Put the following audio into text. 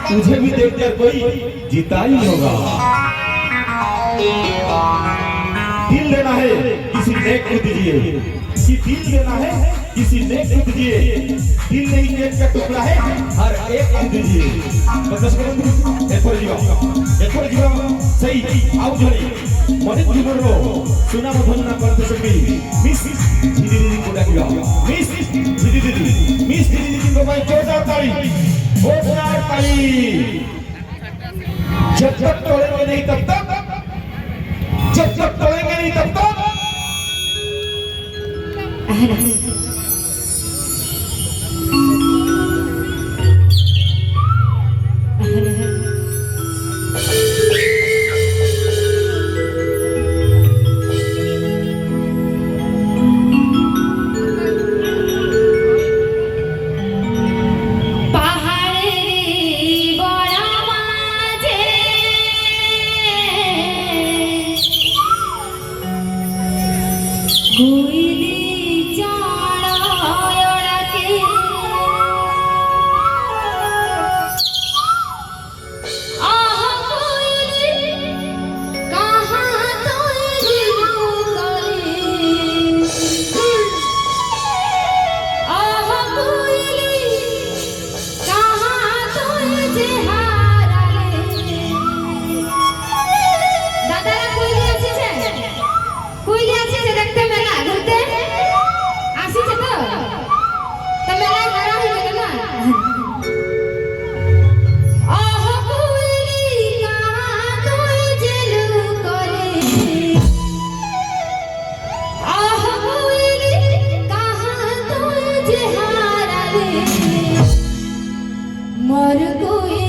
तुझे भी देखकर कोई जीता ही होगा। दिल लेना है किसी नेक को दीजिए, कि दिल लेना है किसी नेक को दीजिए, दिल नहीं नेक का टुकड़ा है हर एक को दीजिए। बस करो एथोर जीवन सही आउ झड़ी मने जीवन रो सुना मधुना करते सकी मिस धीरे धीरे को डाकिया मिस धीरे धीरे मिस धीरे धीरे को भाई जोरदार ताली। जब तक तोड़ेंगे नहीं तब तक, जब तक तोड़ेंगे नहीं तब तक मर कोई